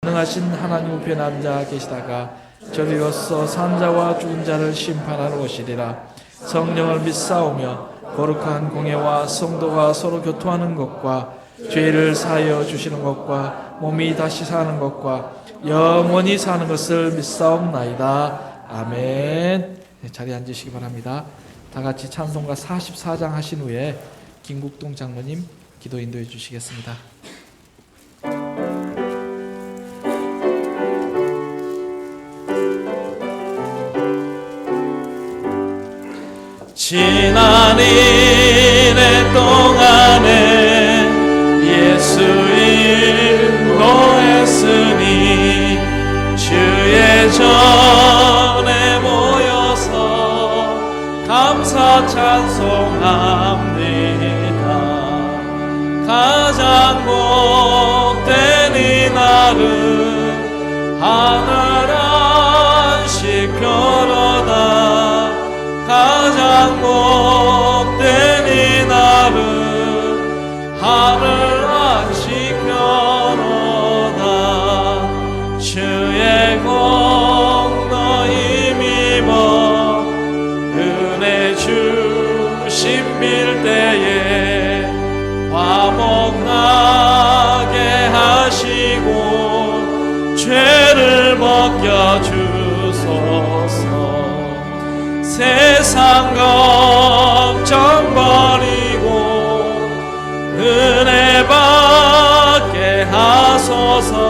능하신 하나님 우편에 앉아 계시다가 저리로서 산자와 죽은 자를 심판하러 오시리라. 성령을 믿사오며 거룩한 공예와 성도가 서로 교통하는 것과 죄를 사하여 주시는 것과 몸이 다시 사는 것과 영원히 사는 것을 믿사옵나이다. 아멘. 자리에 앉으시기 바랍니다. 다 같이 찬송가 44장 하신 후에 김국동 장로님 기도 인도해 주시겠습니다. 지난 1년 동안에 예수 인도했으니 주의 전에 모여서 감사 찬송합니다. 가장 복된 이날은 하늘 안식교로다. 가장 복된 이날은 하늘 안식교로다. 주의 공로 힘입어 은혜 주심 빌때에 화목하게 하시고 죄를 벗겨주소서. 세상 걱정 버리고 은혜 받게 하소서.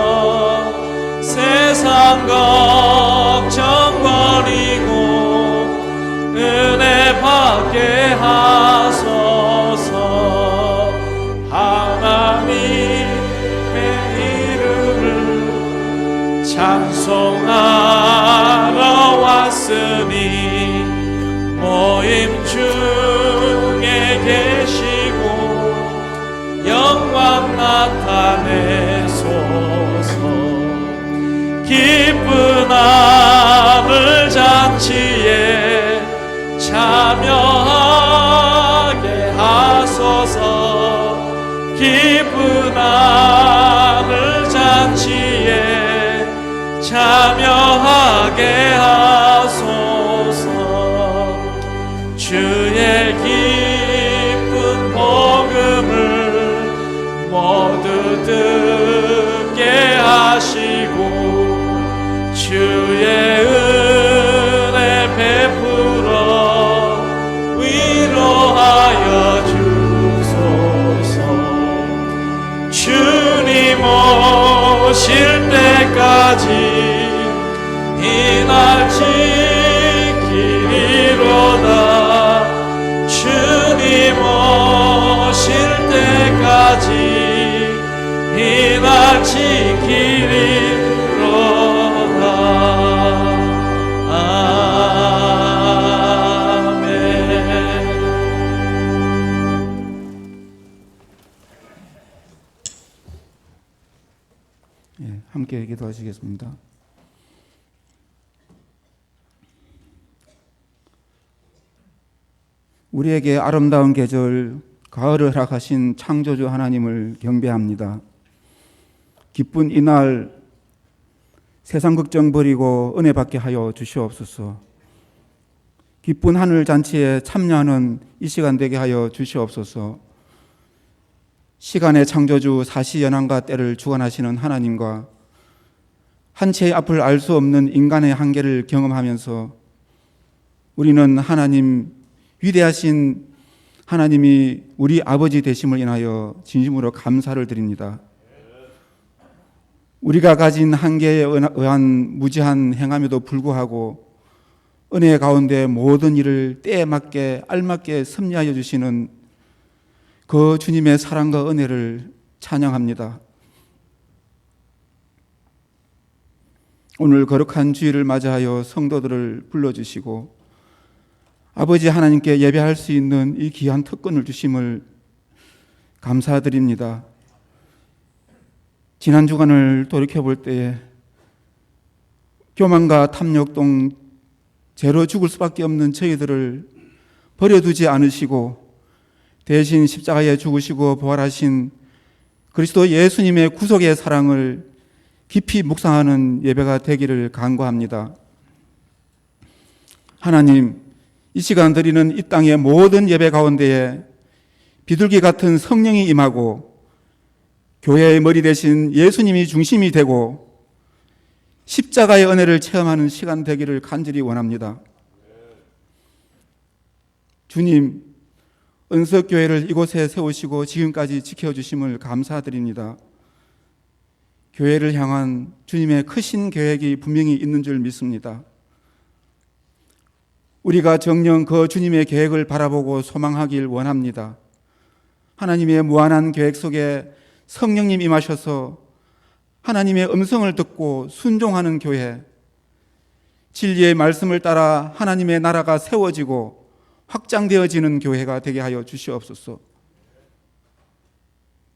세상 걱정 버리고 은혜 받게 하소서. 하나님의 이름을 찬송하러 왔으니 모임 중에 계시고 영광 나타내소서. 기쁜 하늘 잔치에 참여하게 하소서. 기쁜 하늘 잔치에 참여하게 하소서. 주의 기쁜 복음을 모두 듣게 하시고 주의 은혜 베풀어 위로하여 주소서. 주님 오실 때까지 이날 지키리로다. 주님 오실 때까지 이날 지키리로다. 아멘. 함께 기도하시겠습니다. 우리에게 아름다운 계절 가을을 허락하신 창조주 하나님을 경배합니다. 기쁜 이날 세상 걱정 버리고 은혜 받게 하여 주시옵소서. 기쁜 하늘 잔치에 참여하는 이 시간 되게 하여 주시옵소서. 시간의 창조주 사시연한과 때를 주관하시는 하나님과 한치의 앞을 알 수 없는 인간의 한계를 경험하면서 우리는 하나님, 위대하신 하나님이 우리 아버지 되심을 인하여 진심으로 감사를 드립니다. 우리가 가진 한계에 의한 무지한 행함에도 불구하고 은혜 가운데 모든 일을 때에 맞게 알맞게 섭리하여 주시는 그 주님의 사랑과 은혜를 찬양합니다. 오늘 거룩한 주일을 맞이하여 성도들을 불러주시고 아버지 하나님께 예배할 수 있는 이 귀한 특권을 주심을 감사드립니다. 지난 주간을 돌이켜볼 때에 교만과 탐욕동 죄로 죽을 수밖에 없는 저희들을 버려두지 않으시고 대신 십자가에 죽으시고 부활하신 그리스도 예수님의 구속의 사랑을 깊이 묵상하는 예배가 되기를 간구합니다. 하나님, 이 시간 드리는 이 땅의 모든 예배 가운데에 비둘기 같은 성령이 임하고 교회의 머리 대신 예수님이 중심이 되고 십자가의 은혜를 체험하는 시간 되기를 간절히 원합니다. 주님, 은석교회를 이곳에 세우시고 지금까지 지켜주심을 감사드립니다. 교회를 향한 주님의 크신 계획이 분명히 있는 줄 믿습니다. 우리가 정녕 그 주님의 계획을 바라보고 소망하길 원합니다. 하나님의 무한한 계획 속에 성령님 임하셔서 하나님의 음성을 듣고 순종하는 교회, 진리의 말씀을 따라 하나님의 나라가 세워지고 확장되어지는 교회가 되게 하여 주시옵소서.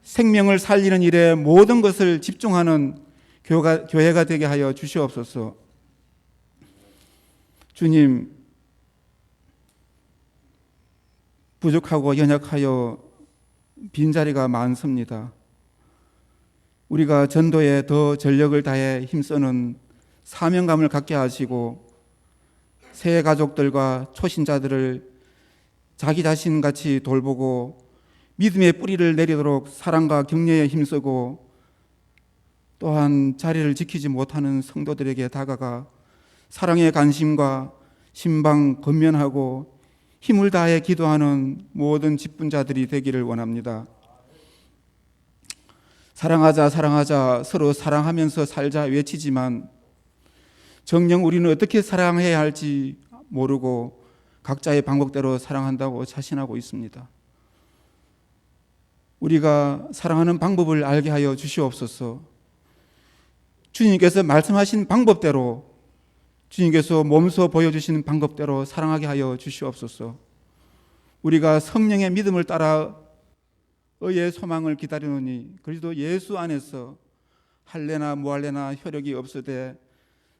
생명을 살리는 일에 모든 것을 집중하는 교회가 되게 하여 주시옵소서. 주님, 부족하고 연약하여 빈자리가 많습니다. 우리가 전도에 더 전력을 다해 힘쓰는 사명감을 갖게 하시고 새 가족들과 초신자들을 자기 자신같이 돌보고 믿음의 뿌리를 내리도록 사랑과 격려에 힘쓰고 또한 자리를 지키지 못하는 성도들에게 다가가 사랑의 관심과 신방 건면하고 힘을 다해 기도하는 모든 직분자들이 되기를 원합니다. 사랑하자 사랑하자 서로 사랑하면서 살자 외치지만 정녕 우리는 어떻게 사랑해야 할지 모르고 각자의 방법대로 사랑한다고 자신하고 있습니다. 우리가 사랑하는 방법을 알게 하여 주시옵소서. 주님께서 말씀하신 방법대로, 주님께서 몸소 보여주시는 방법대로 사랑하게 하여 주시옵소서. 우리가 성령의 믿음을 따라 의의 소망을 기다리노니 그리스도 예수 안에서 할례나 무할례나 혈육이 없으되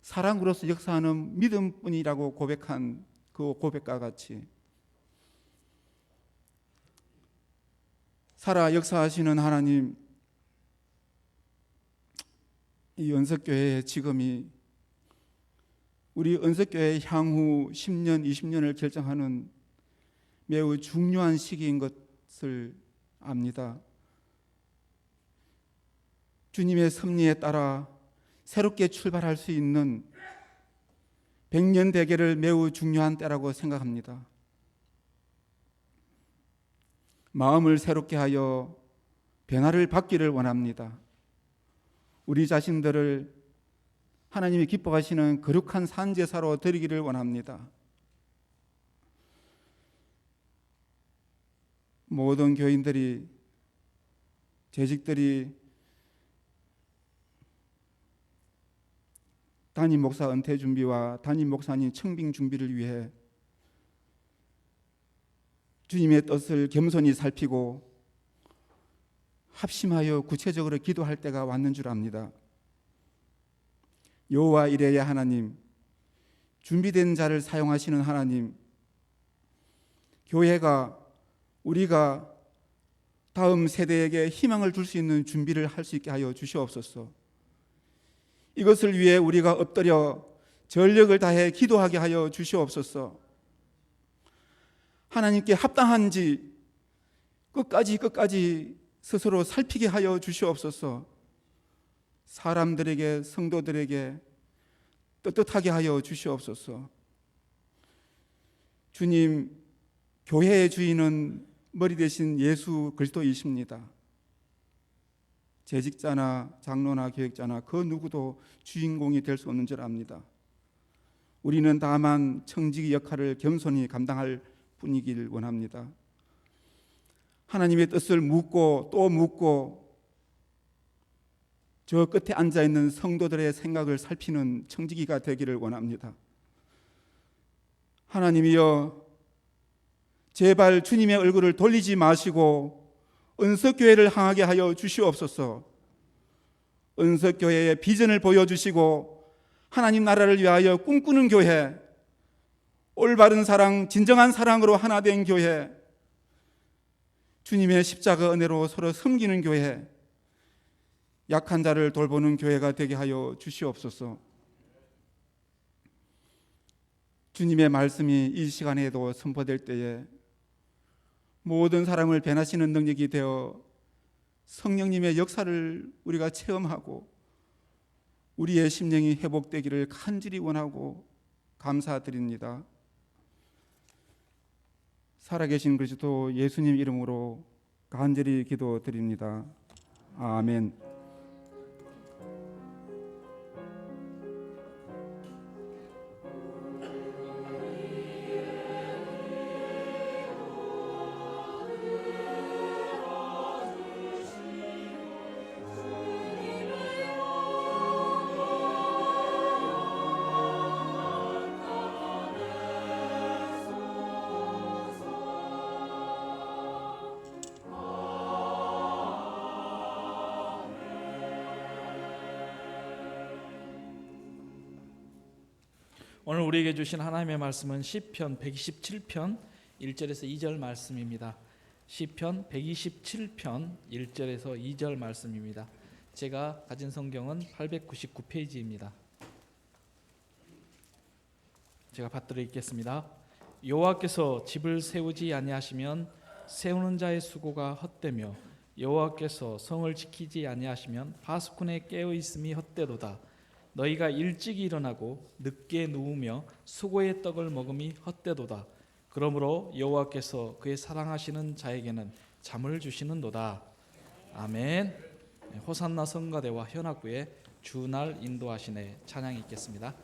사랑으로서 역사하는 믿음뿐이라고 고백한 그 고백과 같이 살아 역사하시는 하나님, 이 은석교회의 지금이 우리 은석교회의 향후 10년, 20년을 결정하는 매우 중요한 시기인 것을 압니다. 주님의 섭리에 따라 새롭게 출발할 수 있는 100년 대계를 매우 중요한 때라고 생각합니다. 마음을 새롭게 하여 변화를 받기를 원합니다. 우리 자신들을 하나님이 기뻐하시는 거룩한 산제사로 드리기를 원합니다. 모든 교인들이, 재직들이 담임 목사 은퇴 준비와 담임 목사님 청빙 준비를 위해 주님의 뜻을 겸손히 살피고 합심하여 구체적으로 기도할 때가 왔는 줄 압니다. 여호와 이레의 하나님, 준비된 자를 사용하시는 하나님, 교회가, 우리가 다음 세대에게 희망을 줄 수 있는 준비를 할 수 있게 하여 주시옵소서. 이것을 위해 우리가 엎드려 전력을 다해 기도하게 하여 주시옵소서. 하나님께 합당한지 끝까지 스스로 살피게 하여 주시옵소서. 사람들에게, 성도들에게 떳떳하게 하여 주시옵소서. 주님, 교회의 주인은 머리 대신 예수 그리스도이십니다. 재직자나 장로나 교역자나 그 누구도 주인공이 될 수 없는 줄 압니다. 우리는 다만 청지기 역할을 겸손히 감당할 뿐이길 원합니다. 하나님의 뜻을 묻고 또 묻고 저 끝에 앉아있는 성도들의 생각을 살피는 청지기가 되기를 원합니다. 하나님이여, 제발 주님의 얼굴을 돌리지 마시고 은석교회를 향하게 하여 주시옵소서. 은석교회의 비전을 보여주시고 하나님 나라를 위하여 꿈꾸는 교회, 올바른 사랑, 진정한 사랑으로 하나 된 교회, 주님의 십자가 은혜로 서로 섬기는 교회, 약한 자를 돌보는 교회가 되게 하여 주시옵소서. 주님의 말씀이 이 시간에도 선포될 때에 모든 사람을 변화시키는 능력이 되어 성령님의 역사를 우리가 체험하고 우리의 심령이 회복되기를 간절히 원하고 감사드립니다. 살아계신 그리스도 예수님 이름으로 간절히 기도드립니다. 아멘. 오늘 우리에게 주신 하나님의 말씀은 시편 127편 1절에서 2절 말씀입니다. 시편 127편 1절에서 2절 말씀입니다. 제가 가진 성경은 899페이지입니다. 제가 받들어 읽겠습니다. 여호와께서 집을 세우지 아니하시면 세우는 자의 수고가 헛되며 여호와께서 성을 지키지 아니하시면 파수꾼의 깨어 있음이 헛되도다. 너희가 일찍 일어나고 늦게 누우며 수고의 떡을 먹음이 헛되도다. 그러므로 여호와께서 그의 사랑하시는 자에게는 잠을 주시는도다. 아멘. 호산나 성가대와 현악부의 주날 인도하시네 찬양이 있겠습니다.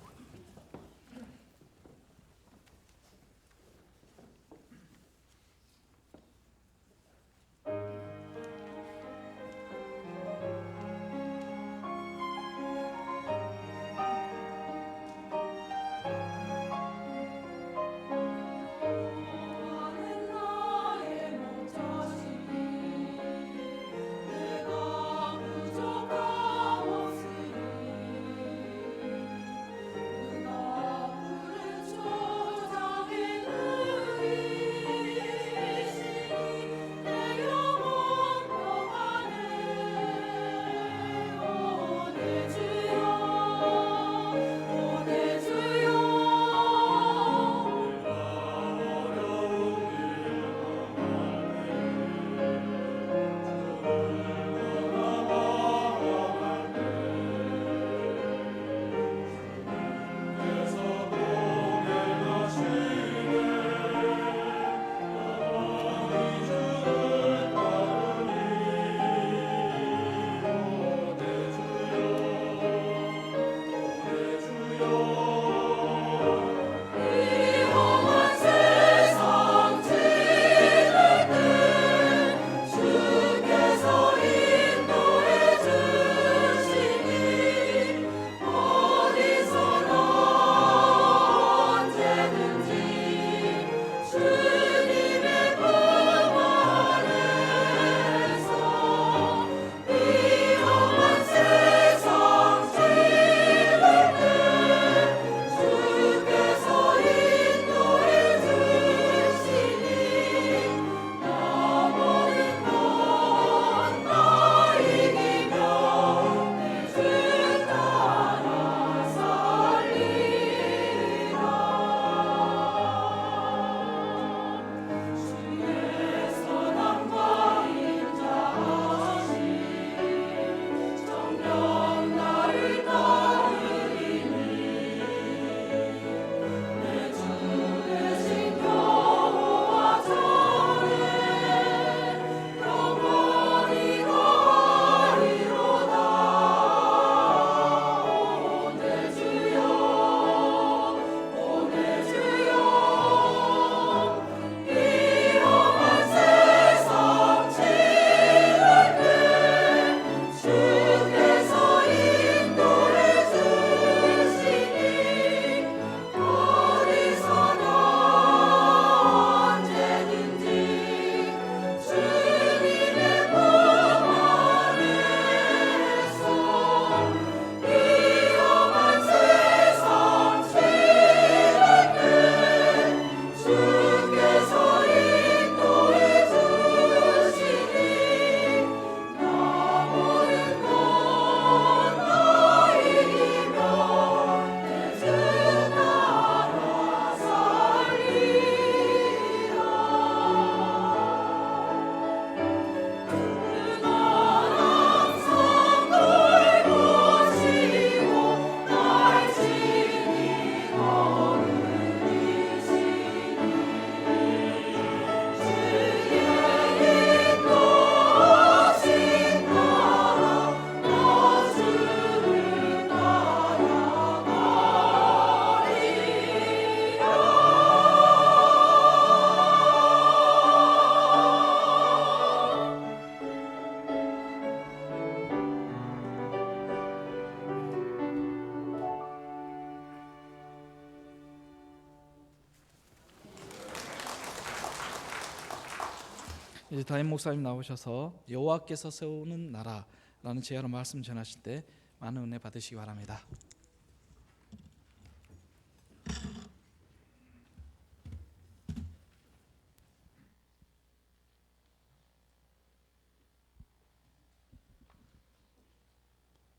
이제 담임 목사님 나오셔서 여호와께서 세우는 나라라는 제안의 말씀 전하실 때 많은 은혜 받으시기 바랍니다.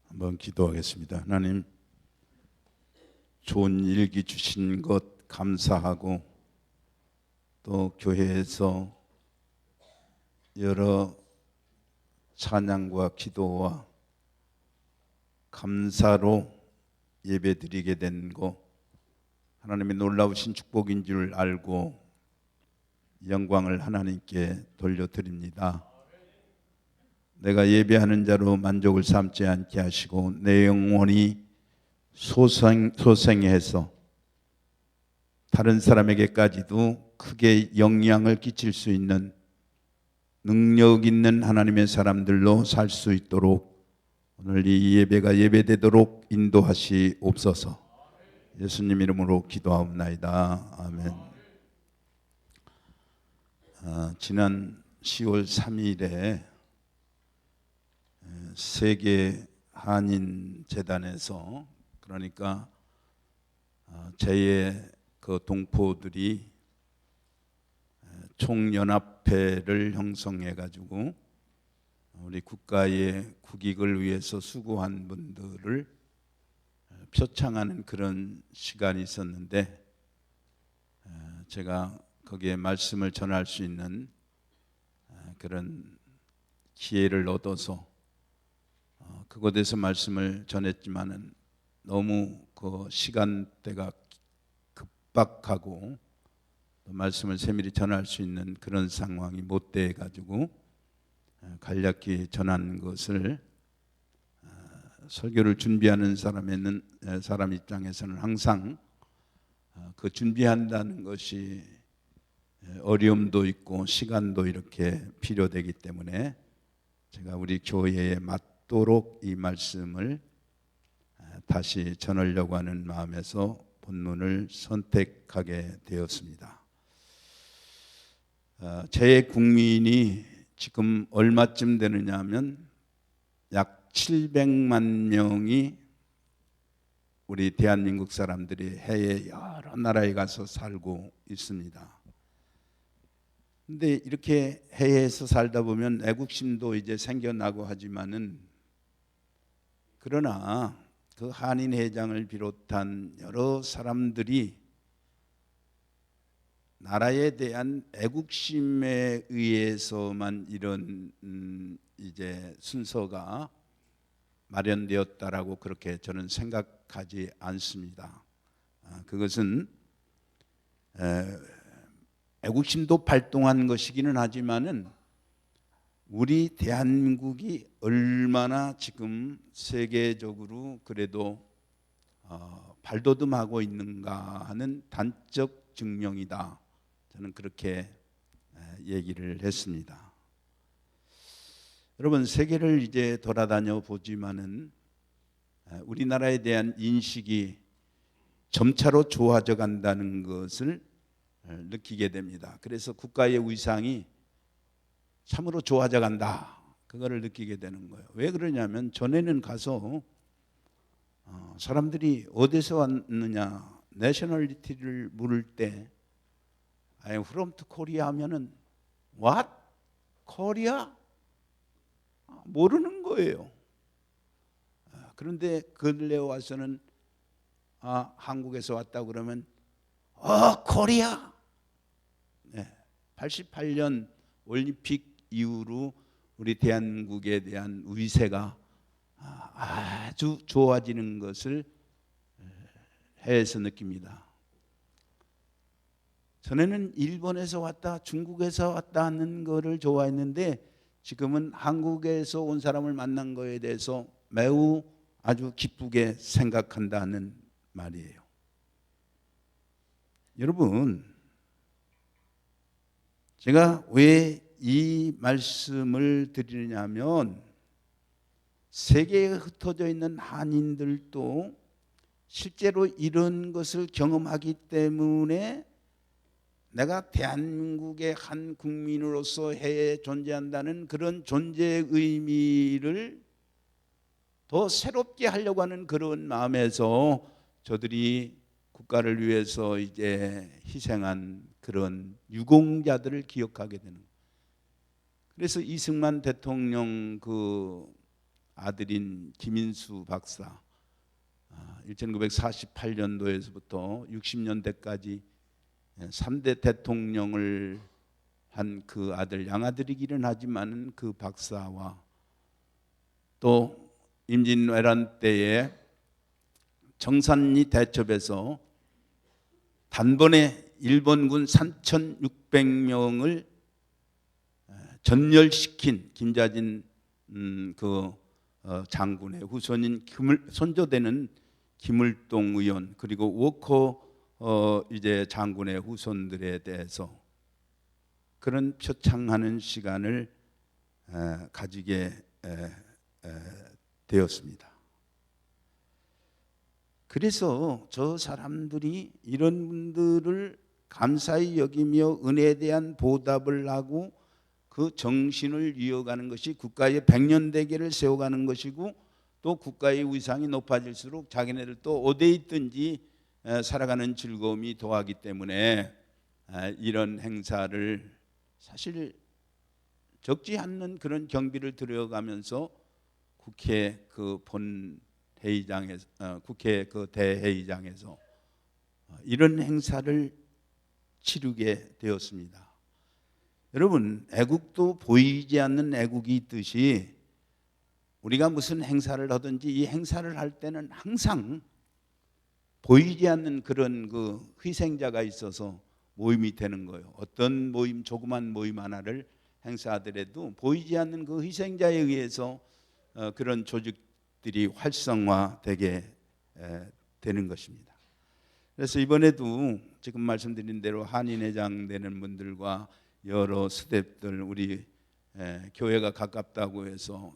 한번 기도하겠습니다. 하나님, 좋은 일기 주신 것 감사하고, 또 교회에서 여러 찬양과 기도와 감사로 예배드리게 된 것, 하나님의 놀라우신 축복인 줄 알고 영광을 하나님께 돌려드립니다. 내가 예배하는 자로 만족을 삼지 않게 하시고 내 영혼이 소생해서 다른 사람에게까지도 크게 영향을 끼칠 수 있는 능력 있는 하나님의 사람들로 살 수 있도록 오늘 이 예배가 예배되도록 인도하시옵소서. 예수님 이름으로 기도하옵나이다. 아멘. 지난 10월 3일에 세계 한인 재단에서, 그러니까 제2의 그 동포들이 총연합회를 형성해 가지고 우리 국가의 국익을 위해서 수고한 분들을 표창하는 그런 시간이 있었는데, 제가 거기에 말씀을 전할 수 있는 그런 기회를 얻어서 그곳에서 말씀을 전했지만은 너무 그 시간대가 급박하고 또 말씀을 세밀히 전할 수 있는 그런 상황이 못 돼 가지고 간략히 전한 것을, 설교를 준비하는 사람 입장에서는 항상 그 준비한다는 것이 어려움도 있고 시간도 이렇게 필요되기 때문에 제가 우리 교회에 맞도록 이 말씀을 다시 전하려고 하는 마음에서 본문을 선택하게 되었습니다. 제 국민이 지금 얼마쯤 되느냐 하면 약 700만 명이 우리 대한민국 사람들이 해외 여러 나라에 가서 살고 있습니다. 근데 이렇게 해외에서 살다 보면 애국심도 이제 생겨나고 하지만은, 그러나 그 한인 회장을 비롯한 여러 사람들이 나라에 대한 애국심에 의해서만 이런 이제 순서가 마련되었다라고 그렇게 저는 생각하지 않습니다. 그것은 애국심도 발동한 것이기는 하지만은 우리 대한민국이 얼마나 지금 세계적으로 그래도 발돋움하고 있는가 하는 단적 증명이다. 저는 그렇게 얘기를 했습니다. 여러분, 세계를 이제 돌아다녀 보지만은 우리나라에 대한 인식이 점차로 좋아져 간다는 것을 느끼게 됩니다. 그래서 국가의 위상이 참으로 좋아져 간다, 그거를 느끼게 되는 거예요. 왜 그러냐면 전에는 가서 사람들이 어디서 왔느냐 내셔널리티를 물을 때 I'm from Korea 하면은 What? Korea? 모르는 거예요. 그런데 근래 와서는 한국에서 왔다고 그러면 코리아. 88년 올림픽 이후로 우리 대한민국에 대한 위세가 아주 좋아지는 것을 해외에서 느낍니다. 전에는 일본에서 왔다, 중국에서 왔다 하는 거를 좋아했는데 지금은 한국에서 온 사람을 만난 거에 대해서 매우 아주 기쁘게 생각한다는 말이에요. 여러분, 제가 왜 이 말씀을 드리느냐 하면 세계에 흩어져 있는 한인들도 실제로 이런 것을 경험하기 때문에 내가 대한민국의 한 국민으로서 해에 존재한다는 그런 존재의 의미를 더 새롭게 하려고 하는 그런 마음에서 저들이 국가를 위해서 이제 희생한 그런 유공자들을 기억하게 되는 거예요. 그래서 이승만 대통령 그 아들인 김인수 박사 1948년도에서부터 60년대까지 3대 대통령을 한 그 아들, 양아들이기는 하지만 그 박사와 또 임진왜란 때에 정산리 대첩에서 단번에 일본군 3,600명을 전멸시킨 김자진 장군의 후손인 손조되는 김을동 의원 그리고 워커 이제 장군의 후손들에 대해서 그런 표창하는 시간을 가지게 되었습니다. 그래서 저 사람들이 이런 분들을 감사히 여기며 은혜에 대한 보답을 하고 그 정신을 이어가는 것이 국가의 백년대계를 세워가는 것이고 또 국가의 위상이 높아질수록 자기네들 또 어디에 있든지 살아가는 즐거움이 더하기 때문에 이런 행사를 사실 적지 않는 그런 경비를 들여가면서 국회 그 본회의장에서 국회 그 대회의장에서 이런 행사를 치르게 되었습니다. 여러분, 애국도 보이지 않는 애국이 있듯이 우리가 무슨 행사를 하든지 이 행사를 할 때는 항상 보이지 않는 그런 그 희생자가 있어서 모임이 되는 거예요. 어떤 모임, 조그만 모임 하나를 행사하더라도 보이지 않는 그 희생자에 의해서 그런 조직들이 활성화되게 되는 것입니다. 그래서 이번에도 지금 말씀드린 대로 한인회장 되는 분들과 여러 스태프들 우리 교회가 가깝다고 해서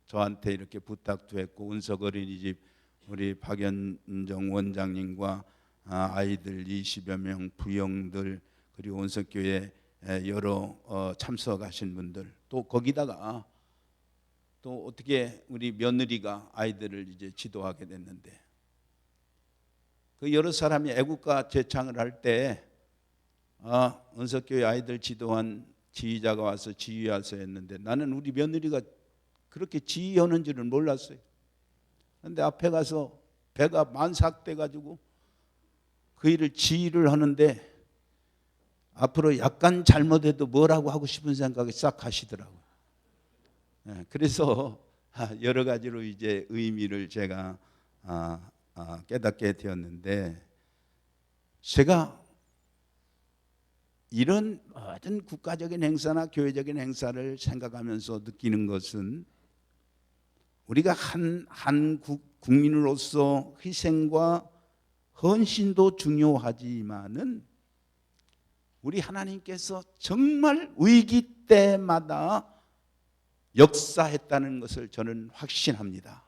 저한테 이렇게 부탁도 했고 운석 어린이집 우리 박연정 원장님과 아이들 20여 명 부영들 그리고 운석교회 여러 참석하신 분들 또 거기다가 또 어떻게 우리 며느리가 아이들을 이제 지도하게 됐는데 그 여러 사람이 애국가 제창을 할 때 은석교회 아이들 지도한 지휘자가 와서 지휘하서 했는데 나는 우리 며느리가 그렇게 지휘하는 줄은 몰랐어요. 그런데 앞에 가서 배가 만삭돼 가지고 그 일을 지휘를 하는데 앞으로 약간 잘못해도 뭐라고 하고 싶은 생각이 싹 하시더라고요. 그래서 여러 가지로 이제 의미를 제가 깨닫게 되었는데 제가 이런 모든 국가적인 행사나 교회적인 행사를 생각하면서 느끼는 것은 우리가 한 국민으로서 희생과 헌신도 중요하지만은 우리 하나님께서 정말 위기 때마다 역사했다는 것을 저는 확신합니다.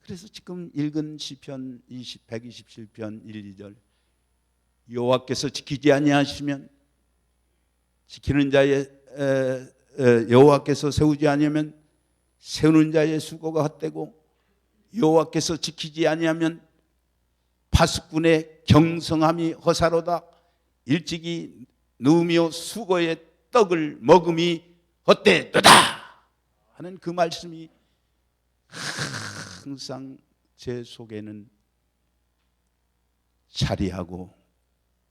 그래서 지금 읽은 시편 127편 1, 2절 여호와께서 지키지 아니하시면 지키는 자의 여호와께서 세우지 아니하면 세우는 자의 수고가 헛되고 여호와께서 지키지 아니하면 파수꾼의 경성함이 허사로다. 일찍이 누우며 수고의 떡을 먹음이 헛되도다 하는 그 말씀이 항상 제 속에는 자리하고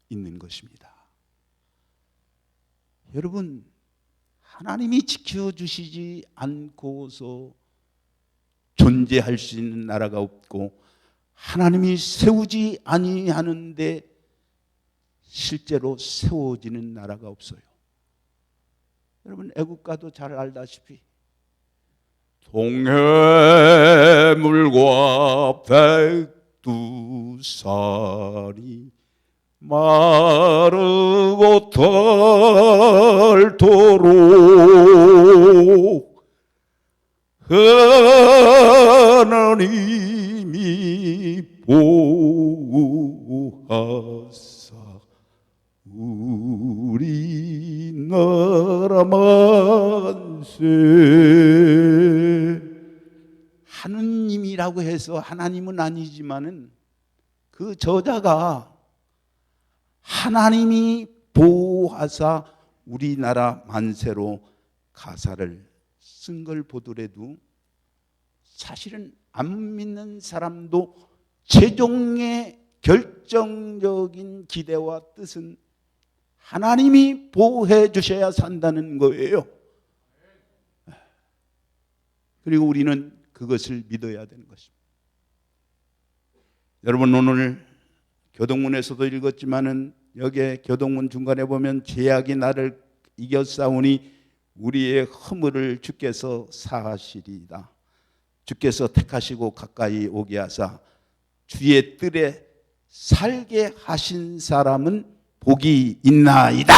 있는 것입니다. 여러분, 하나님이 지켜주시지 않고서 존재할 수 있는 나라가 없고 하나님이 세우지 아니하는데 실제로 세워지는 나라가 없어요. 여러분, 애국가도 잘 알다시피 동해물과 백두산이 마르고 닳도록 하나님이 보호하사 우리나라 만세. 하느님이라고 해서 하나님은 아니지만은 그 저자가 하나님이 보호하사 우리나라 만세로 가사를 쓴 걸 보더라도 사실은 안 믿는 사람도 최종의 결정적인 기대와 뜻은 하나님이 보호해 주셔야 산다는 거예요. 그리고 우리는 그것을 믿어야 되는 것입니다. 여러분, 오늘 교동문에서도 읽었지만은 여기에 교동문 중간에 보면 죄악이 나를 이겨싸우니 우리의 허물을 주께서 사하시리이다. 주께서 택하시고 가까이 오게 하사 주의 뜰에 살게 하신 사람은 복이 있나이다.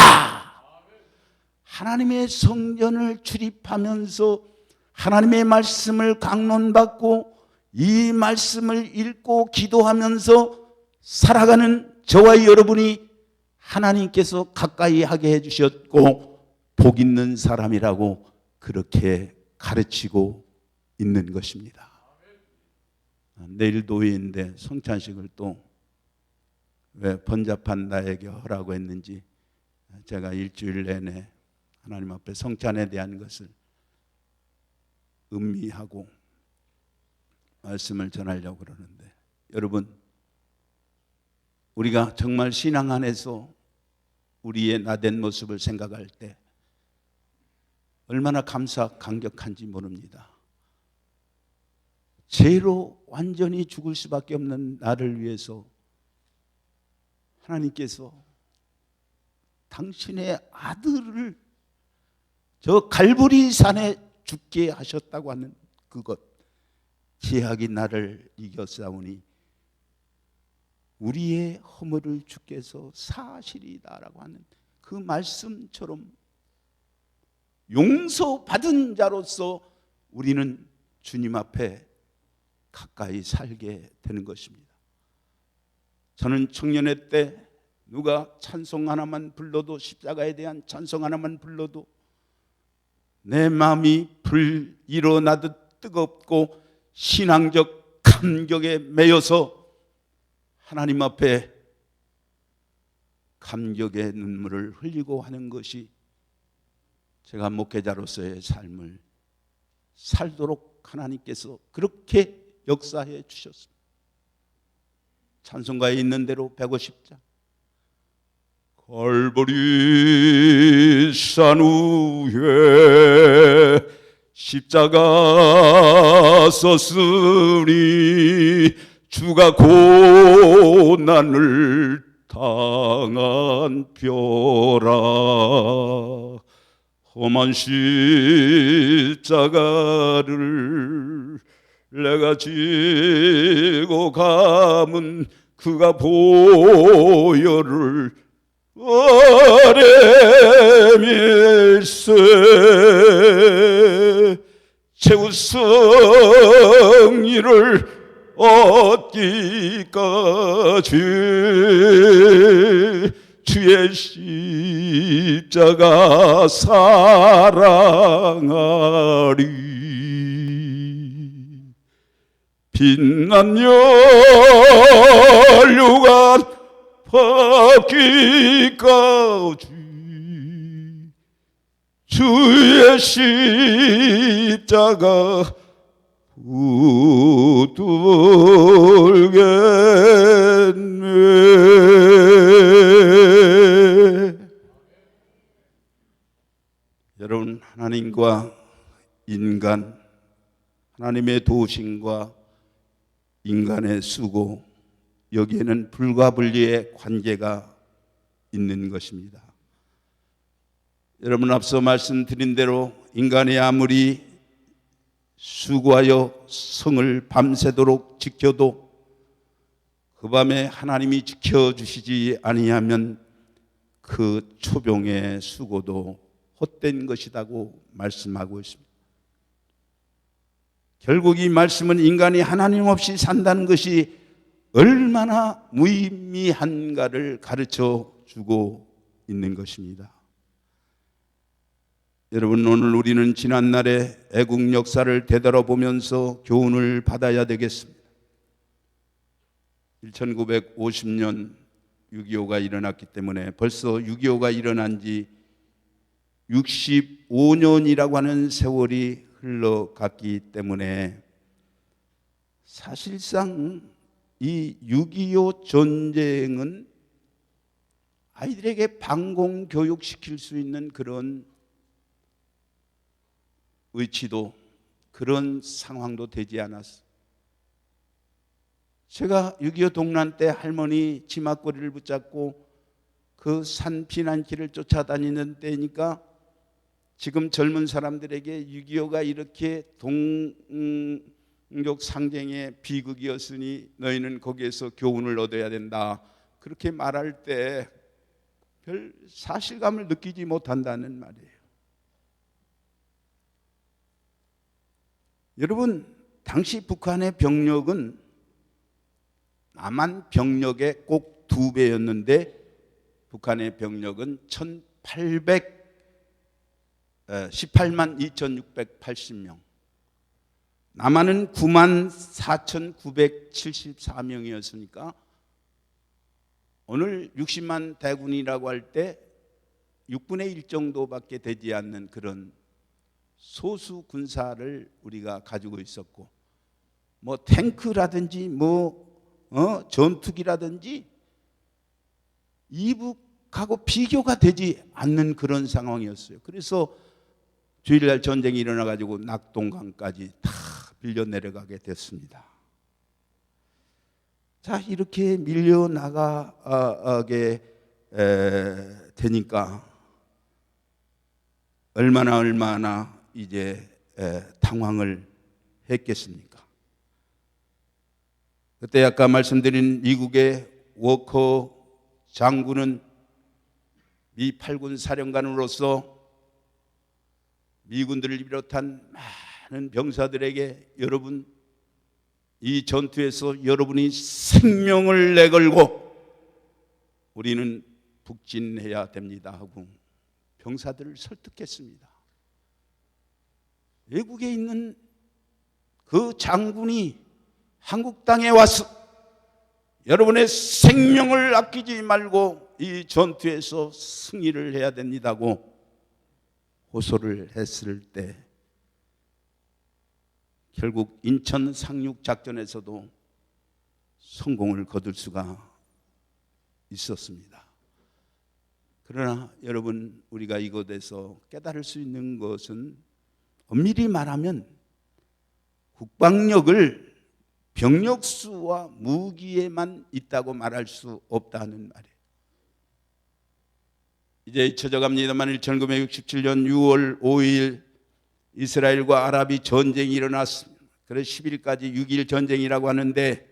하나님의 성전을 출입하면서 하나님의 말씀을 강론받고 이 말씀을 읽고 기도하면서 살아가는 저와 여러분이 하나님께서 가까이 하게 해주셨고 복 있는 사람이라고 그렇게 가르치고 있는 것입니다. 내일 도의인데 성찬식을 또 왜 번잡한 나에게 하라고 했는지 제가 일주일 내내 하나님 앞에 성찬에 대한 것을 음미하고 말씀을 전하려고 그러는데, 여러분, 우리가 정말 신앙 안에서 우리의 나된 모습을 생각할 때 얼마나 감격한지 모릅니다. 죄로 완전히 죽을 수밖에 없는 나를 위해서 하나님께서 당신의 아들을 저 갈보리 산에 죽게 하셨다고 하는 그것, 죄악이 나를 이겨싸우니 우리의 허물을 주께서 사하시리이다라고 하는 그 말씀처럼 용서받은 자로서 우리는 주님 앞에 가까이 살게 되는 것입니다. 저는 청년회 때 누가 찬송 하나만 불러도, 십자가에 대한 찬송 하나만 불러도 내 마음이 불 일어나듯 뜨겁고 신앙적 감격에 매여서 하나님 앞에 감격의 눈물을 흘리고 하는 것이 제가 목회자로서의 삶을 살도록 하나님께서 그렇게 역사해 주셨습니다. 찬송가에 있는 대로 150장 갈보리 산 위에 십자가 섰으니 주가 고난을 당한 뼈라. 험한 십자가를 내가 지고 감은 그가 보혈을 아래 밀세 최후 승리를 얻기까지 주의 십자가 사랑하리. 빛난 연류관 받기까지 주의 십자가 붙들겠네. 여러분, 하나님과 인간, 하나님의 도우심과 인간의 수고, 여기에는 불가분리의 관계가 있는 것입니다. 여러분, 앞서 말씀드린 대로 인간이 아무리 수고하여 성을 밤새도록 지켜도 그 밤에 하나님이 지켜주시지 아니하면 그 초병의 수고도 헛된 것이라고 말씀하고 있습니다. 결국 이 말씀은 인간이 하나님 없이 산다는 것이 얼마나 무의미한가를 가르쳐 주고 있는 것입니다. 여러분, 오늘 우리는 지난날의 애국 역사를 되돌아보면서 교훈을 받아야 되겠습니다. 1950년 6.25가 일어났기 때문에 벌써 6.25가 일어난 지 65년이라고 하는 세월이 흘러갔기 때문에 사실상 이 6.25 전쟁은 아이들에게 방공 교육시킬 수 있는 그런 의지도, 그런 상황도 되지 않았어요. 제가 6.25 동란 때 할머니 치맛거리를 붙잡고 그 산 피난길을 쫓아다니는 때니까 지금 젊은 사람들에게 6.25가 이렇게 동족 상쟁의 비극이었으니 너희는 거기에서 교훈을 얻어야 된다, 그렇게 말할 때 별 사실감을 느끼지 못한다는 말이에요. 여러분, 당시 북한의 병력은 남한 병력의 꼭 2배였는데 북한의 병력은 18만 2,680명, 남한은 9만 4,974명이었으니까 오늘 60만 대군이라고 할 때 6분의 1 정도밖에 되지 않는 그런 소수 군사를 우리가 가지고 있었고, 뭐 탱크라든지 전투기라든지 이북하고 비교가 되지 않는 그런 상황이었어요. 그래서 주일날 전쟁이 일어나 가지고 낙동강까지 다 밀려 내려가게 됐습니다. 자, 이렇게 밀려 나가게 되니까 얼마나 이제 당황을 했겠습니까? 그때 아까 말씀드린 미국의 워커 장군은 미 8군 사령관으로서 미군들을 비롯한 많은 병사들에게 여러분, 이 전투에서 여러분이 생명을 내걸고 우리는 북진해야 됩니다 하고 병사들을 설득했습니다. 외국에 있는 그 장군이 한국 땅에 와서 여러분의 생명을 아끼지 말고 이 전투에서 승리를 해야 됩니다고 호소를 했을 때 결국 인천 상륙 작전에서도 성공을 거둘 수가 있었습니다. 그러나 여러분, 우리가 이곳에서 깨달을 수 있는 것은 엄밀히 말하면 국방력을 병력 수와 무기에만 있다고 말할 수 없다는 말이에요. 이제 잊혀져갑니다만 1967년 6월 5일 이스라엘과 아랍이 전쟁이 일어났습니다. 그래서 10일까지 6일 전쟁이라고 하는데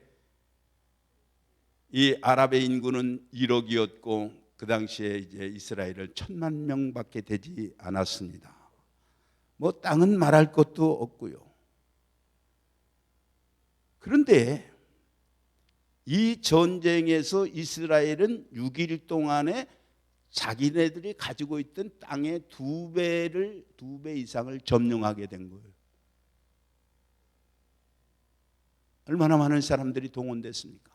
이 아랍의 인구는 1억이었고 그 당시에 이제 이스라엘은 1,000만 명밖에 되지 않았습니다. 뭐 땅은 말할 것도 없고요. 그런데 이 전쟁에서 이스라엘은 6일 동안에 자기네들이 가지고 있던 땅의 2배 이상을 점령하게 된 거예요. 얼마나 많은 사람들이 동원됐습니까?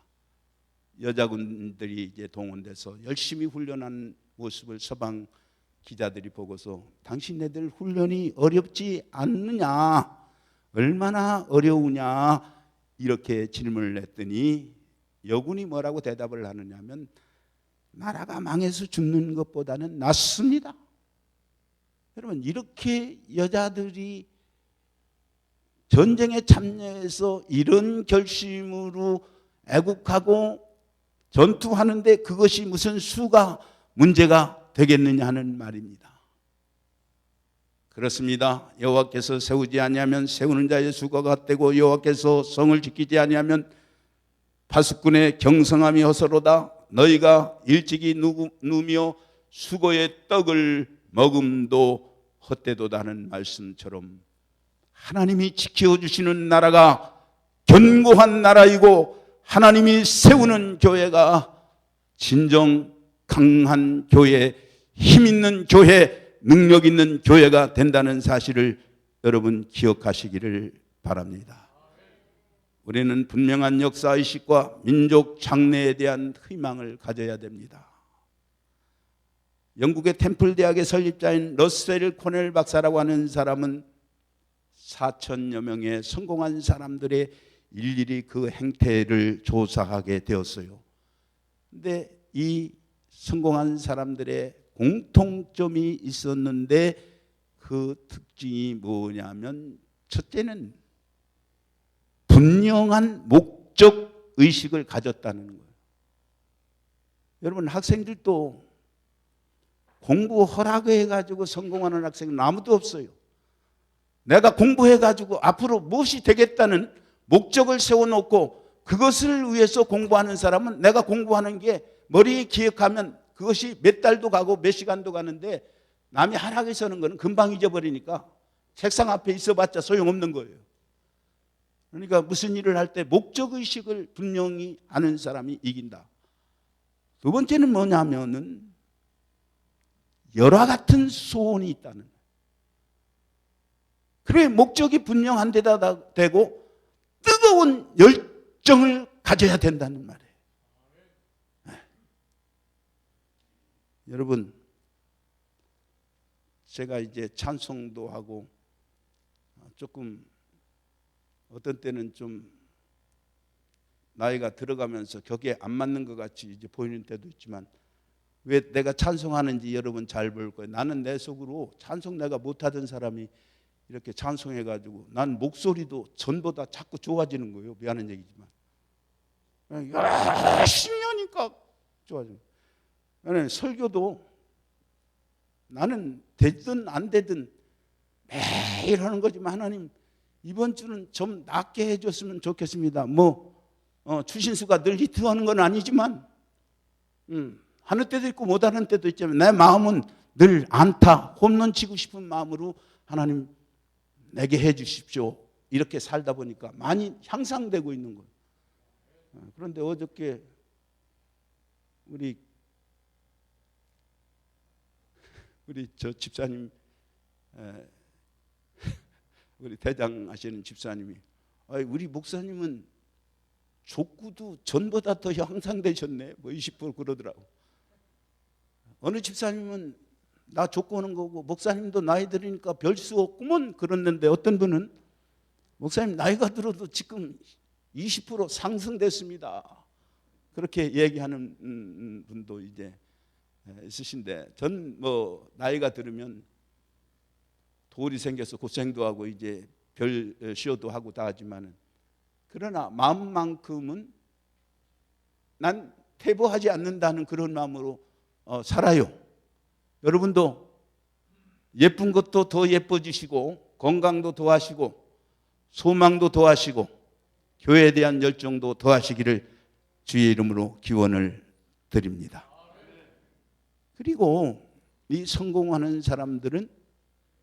여자군들이 이제 동원돼서 열심히 훈련한 모습을 서방 기자들이 보고서 당신네들 훈련이 어렵지 않느냐, 얼마나 어려우냐 이렇게 질문을 했더니 여군이 뭐라고 대답을 하느냐면 나라가 망해서 죽는 것보다는 낫습니다. 여러분, 이렇게 여자들이 전쟁에 참여해서 이런 결심으로 애국하고 전투하는데 그것이 무슨 수가 문제가 되겠느냐 하는 말입니다. 그렇습니다. 여호와께서 세우지 아니하면 세우는 자의 수가 갓되고 여호와께서 성을 지키지 아니하면 파수꾼의 경성함이 허서로다. 너희가 일찍이 누우며 수고의 떡을 먹음도 헛되도다는 말씀처럼 하나님이 지켜주시는 나라가 견고한 나라이고 하나님이 세우는 교회가 진정 강한 교회, 힘 있는 교회, 능력 있는 교회가 된다는 사실을 여러분 기억하시기를 바랍니다. 우리는 분명한 역사의식과 민족 장래에 대한 희망을 가져야 됩니다. 영국의 템플 대학의 설립자인 러셀 코넬 박사라고 하는 사람은 4천여 명의 성공한 사람들의 일일이 그 행태를 조사하게 되었어요. 근데 이 성공한 사람들의 공통점이 있었는데 그 특징이 뭐냐면 첫째는 분명한 목적 의식을 가졌다는 거예요. 여러분 학생들도 공부 허락해가지고 성공하는 학생은 아무도 없어요. 내가 공부해가지고 앞으로 무엇이 되겠다는 목적을 세워놓고 그것을 위해서 공부하는 사람은 내가 공부하는 게 머리에 기억하면 그것이 몇 달도 가고 몇 시간도 가는데 남이 하락해서 하는 거는 금방 잊어버리니까 책상 앞에 있어봤자 소용없는 거예요. 그러니까 무슨 일을 할 때 목적의식을 분명히 아는 사람이 이긴다. 두 번째는 뭐냐면은 열화 같은 소원이 있다는 거예요. 그래 목적이 분명한 데다 대고 뜨거운 열정을 가져야 된다는 말이에요. 여러분 제가 이제 찬송도 하고 조금 어떤 때는 좀 나이가 들어가면서 격에 안 맞는 것 같이 이제 보이는 때도 있지만 왜 내가 찬송하는지 여러분 잘 볼 거예요. 나는 내 속으로 찬송 내가 못하던 사람이 이렇게 찬송해가지고 난 목소리도 전보다 자꾸 좋아지는 거예요. 미안한 얘기지만 열심히 하니까 좋아지는 거예요. 설교도 나는 되든 안 되든 매일 하는 거지만 하나님 이번 주는 좀 낫게 해줬으면 좋겠습니다. 추신수가 늘 히트하는 건 아니지만 하는 때도 있고 못하는 때도 있지만 내 마음은 늘 안타 홈런 치고 싶은 마음으로 하나님 내게 해 주십시오. 이렇게 살다 보니까 많이 향상되고 있는 거예요. 그런데 어저께 우리 저 집사님 우리 대장 하시는 집사님이 우리 목사님은 족구도 전보다 더 향상되셨네 20% 그러더라고. 어느 집사님은 나 족구 하는 거고 목사님도 나이 들으니까 별 수 없구먼 그랬는데 어떤 분은 목사님 나이가 들어도 지금 20% 상승됐습니다 그렇게 얘기하는 분도 이제 있으신데 전 나이가 들으면 돌이 생겨서 고생도 하고 이제 별 시어도 하고 다 하지만은 그러나 마음만큼은 난 퇴보하지 않는다는 그런 마음으로 살아요. 여러분도 예쁜 것도 더 예뻐지시고 건강도 더하시고 소망도 더하시고 교회에 대한 열정도 더하시기를 주의 이름으로 기원을 드립니다. 그리고 이 성공하는 사람들은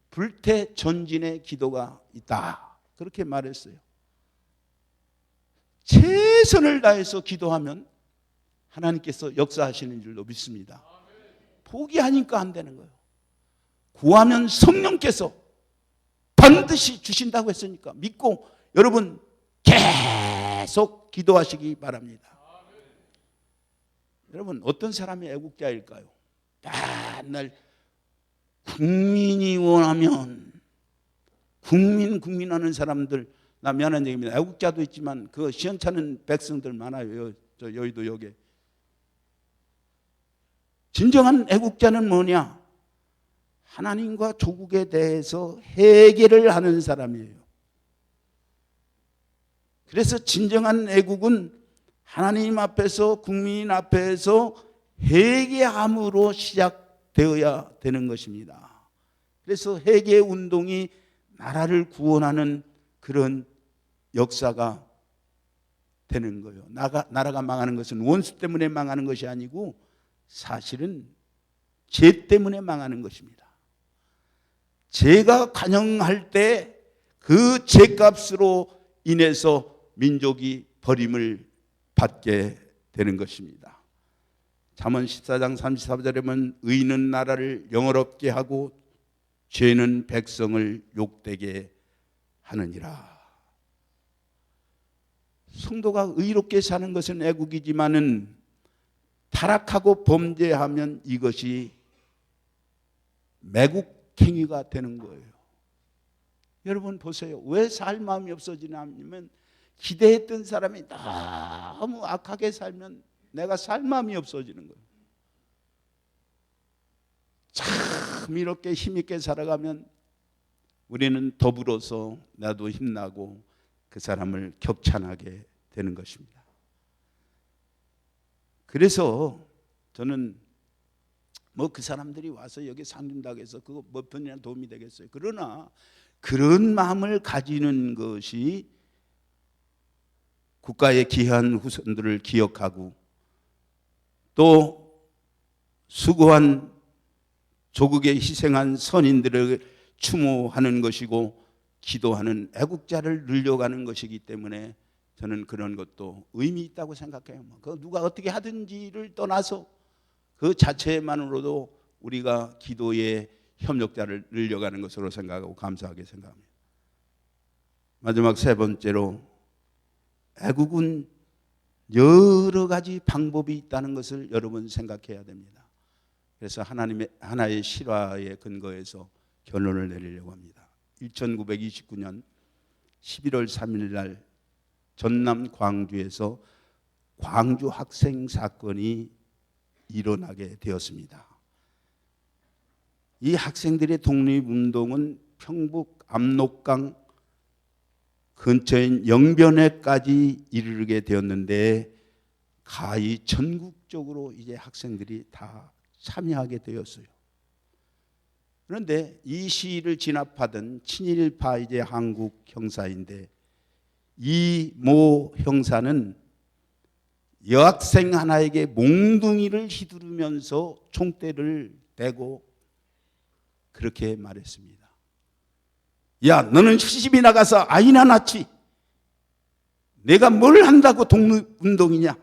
불태전진의 기도가 있다. 그렇게 말했어요. 최선을 다해서 기도하면 하나님께서 역사하시는 줄로 믿습니다. 포기하니까 안 되는 거예요. 구하면 성령께서 반드시 주신다고 했으니까 믿고 여러분 계속 기도하시기 바랍니다. 여러분 어떤 사람이 애국자일까요? 맨날 국민이 원하면 국민하는 사람들 나 미안한 얘기입니다. 애국자도 있지만 그 시원찮은 백성들 많아요. 저 여의도역에. 진정한 애국자는 뭐냐? 하나님과 조국에 대해서 회개를 하는 사람이에요. 그래서 진정한 애국은 하나님 앞에서 국민 앞에서 회개함으로 시작되어야 되는 것입니다. 그래서 회개 운동이 나라를 구원하는 그런 역사가 되는 거예요. 나라가 망하는 것은 원수 때문에 망하는 것이 아니고 사실은 죄 때문에 망하는 것입니다. 죄가 관영할 때 그 죄값으로 인해서 민족이 버림을 받게 되는 것입니다. 잠언 14장 34절에 보면 의는 나라를 영어롭게 하고 죄는 백성을 욕되게 하느니라. 성도가 의롭게 사는 것은 애국이지만은 타락하고 범죄하면 이것이 매국행위가 되는 거예요. 여러분 보세요. 왜 살 마음이 없어지냐면 기대했던 사람이 너무 악하게 살면 내가 살 마음이 없어지는 거예요. 참 이렇게 힘있게 살아가면 우리는 더불어서 나도 힘나고 그 사람을 격찬하게 되는 것입니다. 그래서 저는 뭐 그 사람들이 와서 여기 상준다고 해서 그거 몇 편이나 도움이 되겠어요. 그러나 그런 마음을 가지는 것이 국가의 귀한 후손들을 기억하고 또 수고한 조국에 희생한 선인들을 추모하는 것이고 기도하는 애국자를 늘려가는 것이기 때문에 저는 그런 것도 의미 있다고 생각해요. 그 누가 어떻게 하든지를 떠나서 그 자체만으로도 우리가 기도의 협력자를 늘려가는 것으로 생각하고 감사하게 생각합니다. 마지막 세 번째로 애국은 여러 가지 방법이 있다는 것을 여러분 생각해야 됩니다. 그래서 하나의 실화에 근거해서 결론을 내리려고 합니다. 1929년 11월 3일 날 전남 광주에서 광주 학생 사건이 일어나게 되었습니다. 이 학생들의 독립운동은 평북 압록강 근처인 영변에까지 이르게 되었는데 가히 전국적으로 이제 학생들이 다 참여하게 되었어요. 그런데 이 시위를 진압하던 친일파 이제 한국 형사인데 이 모 형사는 여학생 하나에게 몽둥이를 휘두르면서 총대를 대고 그렇게 말했습니다. 야, 너는 시집이 나가서 아이나 낳지. 내가 뭘 한다고 독립운동이냐.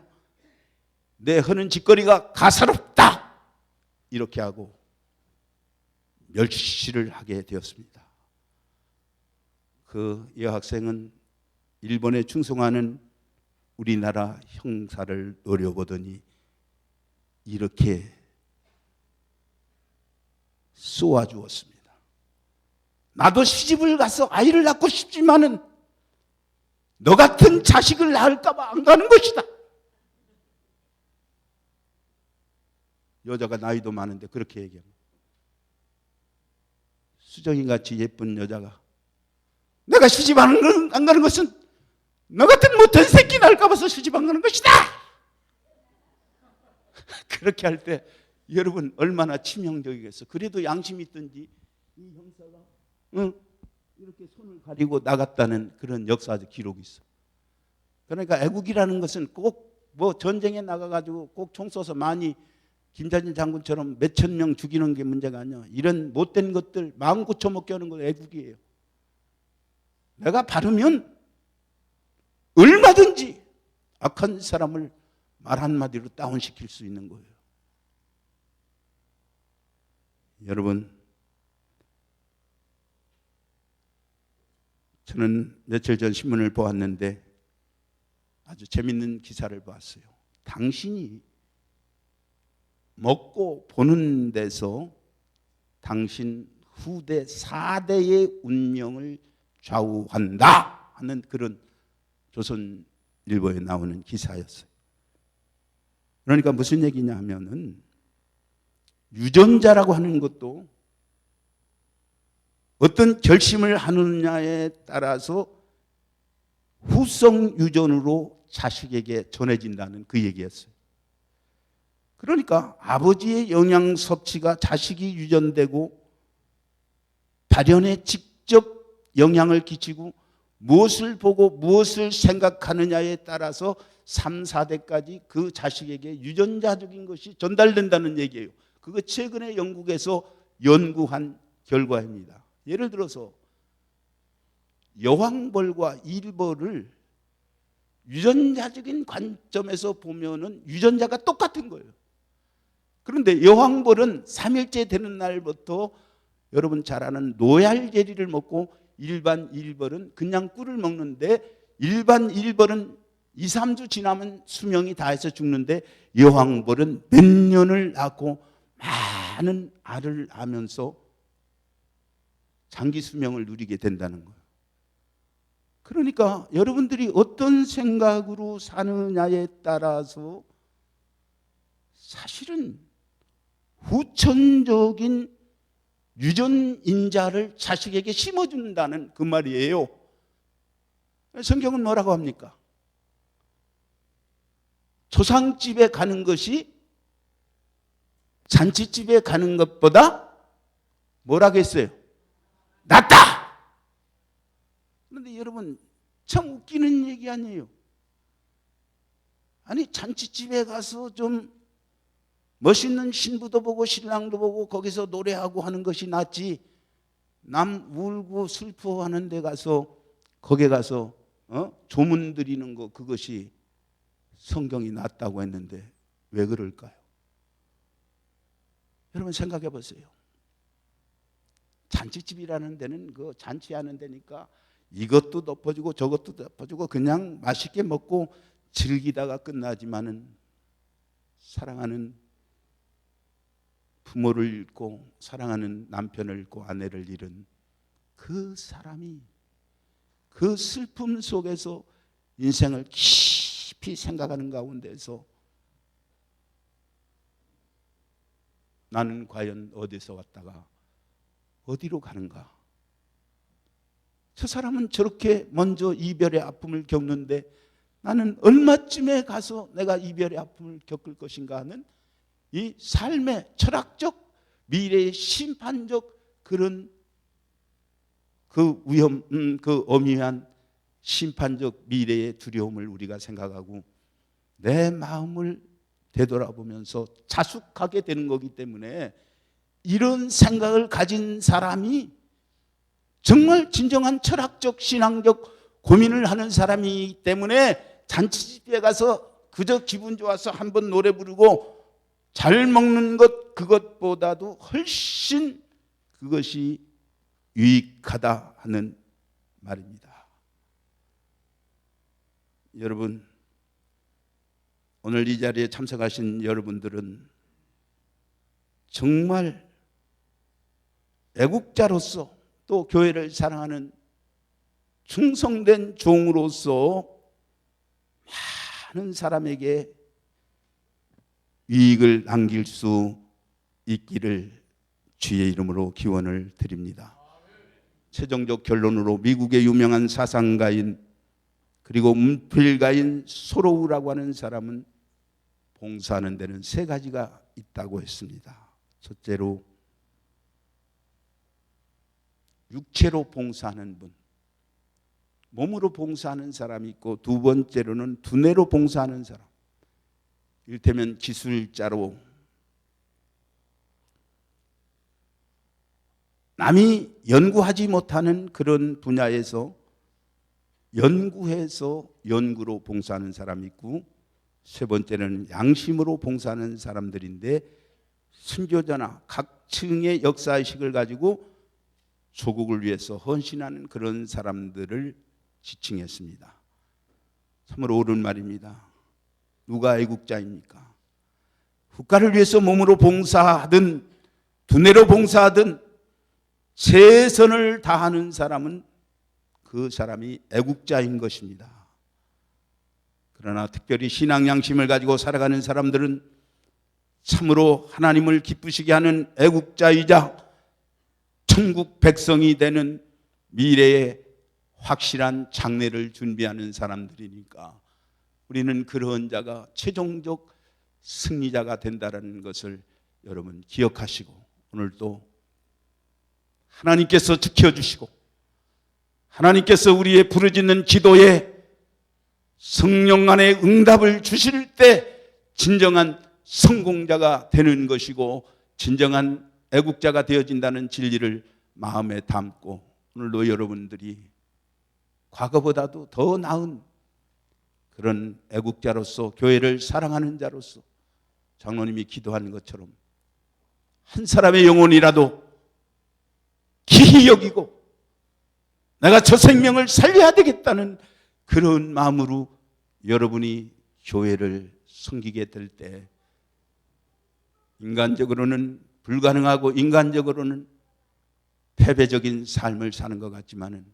내 하는 짓거리가 가사롭다. 이렇게 하고 멸시를 하게 되었습니다. 그 여학생은 일본에 충성하는 우리나라 형사를 노려보더니 이렇게 쏘아주었습니다. 나도 시집을 가서 아이를 낳고 싶지만은 너 같은 자식을 낳을까 봐 안 가는 것이다. 여자가 나이도 많은데 그렇게 얘기합니다. 수정이같이 예쁜 여자가 내가 시집 안 가는 것은 너 같은 못한 새끼 낳을까 봐서 시집 안 가는 것이다. 그렇게 할 때 여러분 얼마나 치명적이겠어. 그래도 양심이 있든지 이 형사가 이렇게 손을 가리고 나갔다는 그런 역사적 기록이 있어. 그러니까 애국이라는 것은 꼭 뭐 전쟁에 나가가지고 꼭 총 쏘서 많이 김자진 장군처럼 몇천 명 죽이는 게 문제가 아니야. 이런 못된 것들 마음 고쳐먹게 하는 거 애국이에요. 내가 바르면 얼마든지 악한 사람을 말 한마디로 다운시킬 수 있는 거예요. 여러분, 저는 며칠 전 신문을 보았는데 아주 재밌는 기사를 봤어요. 당신이 먹고 보는 데서 당신 후대 4대의 운명을 좌우한다 하는 그런 조선일보에 나오는 기사였어요. 그러니까 무슨 얘기냐 하면은 유전자라고 하는 것도 어떤 결심을 하느냐에 따라서 후성 유전으로 자식에게 전해진다는 그 얘기였어요. 그러니까 아버지의 영양 섭취가 자식이 유전되고 발현에 직접 영향을 끼치고 무엇을 보고 무엇을 생각하느냐에 따라서 3, 4대까지 그 자식에게 유전자적인 것이 전달된다는 얘기예요. 그거 최근에 영국에서 연구한 결과입니다. 예를 들어서 여왕벌과 일벌을 유전자적인 관점에서 보면은 유전자가 똑같은 거예요. 그런데 여황벌은 3일째 되는 날부터 여러분 잘 아는 노얄 제리를 먹고 일반 일벌은 그냥 꿀을 먹는데 일반 일벌은 2, 3주 지나면 수명이 다해서 죽는데 여황벌은 몇 년을 낳고 많은 알을 하면서 장기 수명을 누리게 된다는 거예요. 그러니까 여러분들이 어떤 생각으로 사느냐에 따라서 사실은 후천적인 유전인자를 자식에게 심어준다는 그 말이에요. 성경은 뭐라고 합니까? 조상집에 가는 것이 잔치집에 가는 것보다 뭐라고 했어요? 낫다! 그런데 여러분 참 웃기는 얘기 아니에요? 아니 잔치집에 가서 좀 멋있는 신부도 보고 신랑도 보고 거기서 노래하고 하는 것이 낫지 남 울고 슬퍼하는 데 가서 거기에 가서 조문 드리는 거 그것이 성경이 낫다고 했는데 왜 그럴까요? 여러분 생각해 보세요. 잔치집이라는 데는 그 잔치하는 데니까 이것도 덮어주고 저것도 덮어주고 그냥 맛있게 먹고 즐기다가 끝나지만은 사랑하는 부모를 잃고 사랑하는 남편을 잃고 아내를 잃은 그 사람이 그 슬픔 속에서 인생을 깊이 생각하는 가운데서 나는 과연 어디서 왔다가 어디로 가는가? 저 사람은 저렇게 먼저 이별의 아픔을 겪는데 나는 얼마쯤에 가서 내가 이별의 아픔을 겪을 것인가 하는 이 삶의 철학적 미래의 심판적 그런 그 위험, 그 엄위한 심판적 미래의 두려움을 우리가 생각하고 내 마음을 되돌아보면서 자숙하게 되는 거기 때문에 이런 생각을 가진 사람이 정말 진정한 철학적 신앙적 고민을 하는 사람이기 때문에 잔치집에 가서 그저 기분 좋아서 한번 노래 부르고 잘 먹는 것 그것보다도 훨씬 그것이 유익하다 하는 말입니다. 여러분 오늘 이 자리에 참석하신 여러분들은 정말 애국자로서 또 교회를 사랑하는 충성된 종으로서 많은 사람에게 유익을 남길 수 있기를 주의 이름으로 기원을 드립니다. 최종적 결론으로 미국의 유명한 사상가인 그리고 문필가인 소로우라고 하는 사람은 봉사하는 데는 3가지가 있다고 했습니다. 첫째로 육체로 봉사하는 분, 몸으로 봉사하는 사람이 있고 두 번째로는 두뇌로 봉사하는 사람, 이를테면 기술자로 남이 연구하지 못하는 그런 분야에서 연구해서 연구로 봉사하는 사람이 있고 세 번째는 양심으로 봉사하는 사람들인데 순교자나 각층의 역사의식을 가지고 조국을 위해서 헌신하는 그런 사람들을 지칭했습니다. 참으로 옳은 말입니다. 누가 애국자입니까? 국가를 위해서 몸으로 봉사하든 두뇌로 봉사하든 최선을 다하는 사람은 그 사람이 애국자인 것입니다. 그러나 특별히 신앙 양심을 가지고 살아가는 사람들은 참으로 하나님을 기쁘시게 하는 애국자이자 천국 백성이 되는 미래의 확실한 장래를 준비하는 사람들이니까 우리는 그런 자가 최종적 승리자가 된다는 것을 여러분 기억하시고 오늘도 하나님께서 지켜주시고 하나님께서 우리의 부르짖는 기도에 성령 안에 응답을 주실 때 진정한 성공자가 되는 것이고 진정한 애국자가 되어진다는 진리를 마음에 담고 오늘도 여러분들이 과거보다도 더 나은 그런 애국자로서 교회를 사랑하는 자로서 장로님이 기도하는 것처럼 한 사람의 영혼이라도 기히 여기고 내가 저 생명을 살려야 되겠다는 그런 마음으로 여러분이 교회를 섬기게 될 때 인간적으로는 불가능하고 인간적으로는 패배적인 삶을 사는 것 같지만은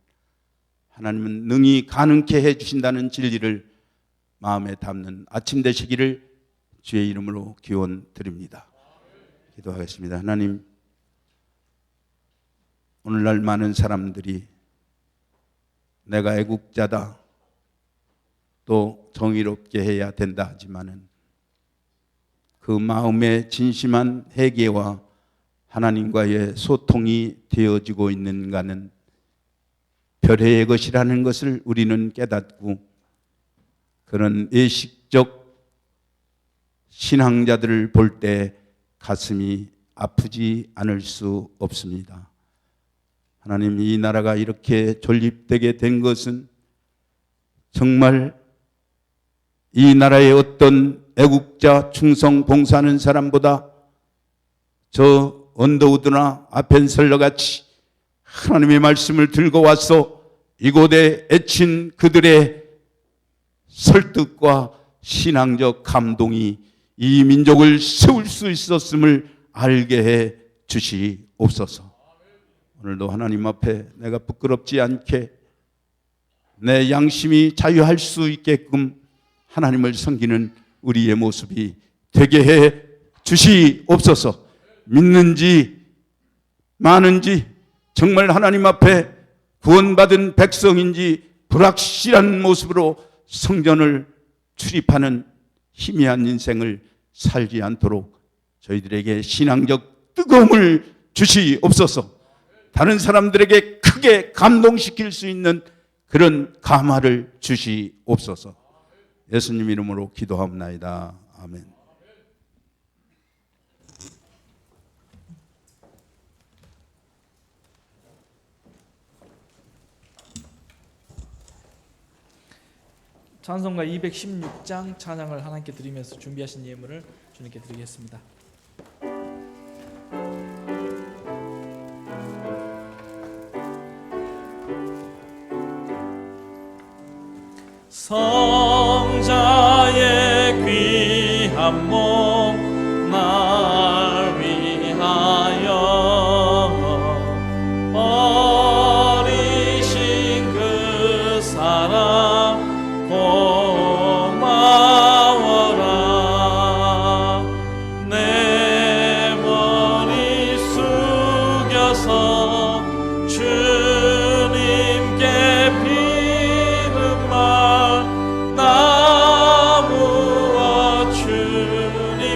하나님은 능히 가능케 해주신다는 진리를 마음에 담는 아침 되시기를 주의 이름으로 기원 드립니다. 기도하겠습니다. 하나님, 오늘날 많은 사람들이 내가 애국자다, 또 정의롭게 해야 된다 하지만은 그 마음의 진심한 회개와 하나님과의 소통이 되어지고 있는가는 별의 것이라는 것을 우리는 깨닫고, 그런 의식적 신앙자들을 볼 때 가슴이 아프지 않을 수 없습니다. 하나님, 이 나라가 이렇게 존립되게 된 것은 정말 이 나라의 어떤 애국자 충성 봉사하는 사람보다 저 언더우드나 아펜셀러같이 하나님의 말씀을 들고 와서 이곳에 애친 그들의 설득과 신앙적 감동이 이 민족을 세울 수 있었음을 알게 해 주시옵소서. 오늘도 하나님 앞에 내가 부끄럽지 않게 내 양심이 자유할 수 있게끔 하나님을 섬기는 우리의 모습이 되게 해 주시옵소서. 믿는지 마는지, 정말 하나님 앞에 구원받은 백성인지 불확실한 모습으로 성전을 출입하는 희미한 인생을 살지 않도록 저희들에게 신앙적 뜨거움을 주시옵소서. 다른 사람들에게 크게 감동시킬 수 있는 그런 감화를 주시옵소서. 예수님 이름으로 기도하옵나이다. 아멘. 찬송가 216장 찬양을 하나님께 드리면서 준비하신 예물을 주님께 드리겠습니다. 성자의 귀한 몸 날 위하여 버리신 그 사랑 고마워라. 내 머리 숙여서 주님께 비는 말 나무와 주님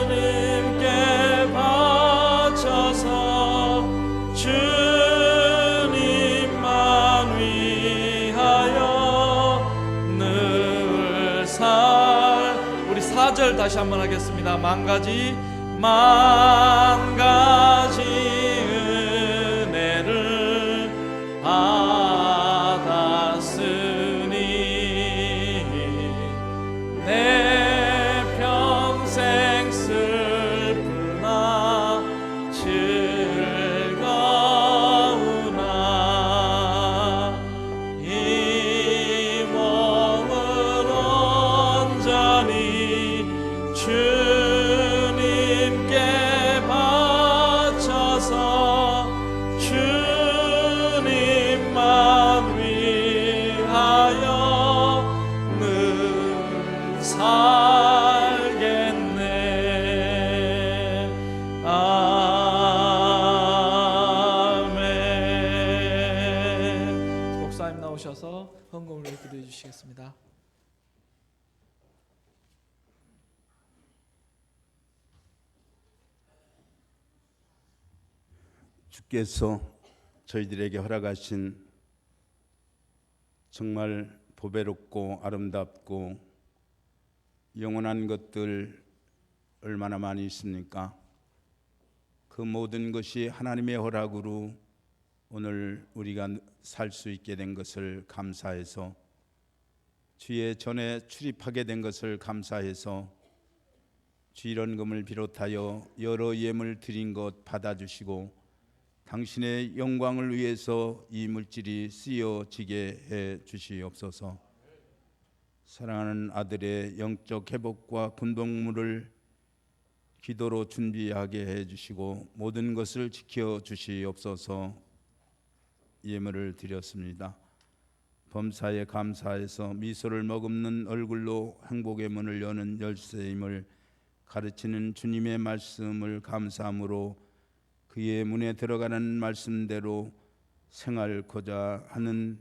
주님께 바쳐서 주님만 위하여 늘 우리 4절 다시 한번 하겠습니다. 만 가지 은혜를 받았으니 내 평생 슬프나 즐거우나 이 몸을 온전히 주님께 바쳐서 주님만 위하여 늘 살겠네. 아멘. 목사님 나오셔서 헌금을 기도해 주시겠습니다. 주께서 저희들에게 허락하신 정말 보배롭고 아름답고 영원한 것들 얼마나 많이 있습니까? 그 모든 것이 하나님의 허락으로 오늘 우리가 살 수 있게 된 것을 감사해서, 주의 전에 출입하게 된 것을 감사해서 주일헌금을 비롯하여 여러 예물 드린 것 받아주시고 당신의 영광을 위해서 이 물질이 쓰여지게 해 주시옵소서. 사랑하는 아들의 영적 회복과 군복무를 기도로 준비하게 해 주시고 모든 것을 지켜 주시옵소서. 예물을 드렸습니다. 범사에 감사해서 미소를 머금는 얼굴로 행복의 문을 여는 열쇠임을 가르치는 주님의 말씀을 감사함으로 그의 문에 들어가는 말씀대로 생활하고자 하는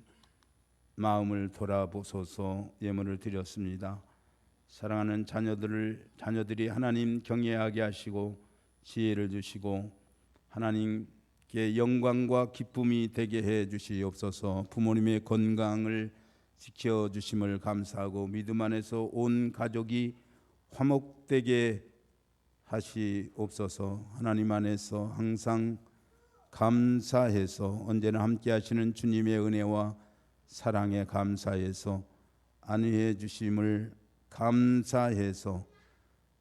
마음을 돌아보소서. 예물을 드렸습니다. 사랑하는 자녀들이 하나님 경외하게 하시고 지혜를 주시고 하나님께 영광과 기쁨이 되게 해 주시옵소서. 부모님의 건강을 지켜주심을 감사하고 믿음 안에서 온 가족이 화목되게 하시옵소서. 하나님 안에서 항상 감사해서 언제나 함께 하시는 주님의 은혜와 사랑에 감사해서 안위해 주심을 감사해서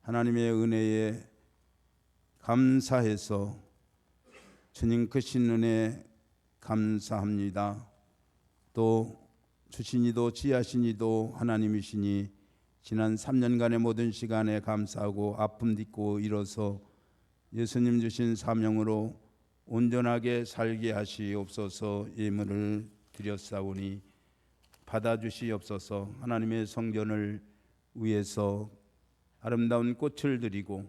하나님의 은혜에 감사해서 주님 크신 은혜 감사합니다. 또 주신 이도 지하신 이도 하나님이시니 지난 3년간의 모든 시간에 감사하고 아픔 딛고 일어서 예수님 주신 사명으로 온전하게 살게 하시옵소서. 예물을 드렸사오니 받아주시옵소서. 하나님의 성전을 위해서 아름다운 꽃을 드리고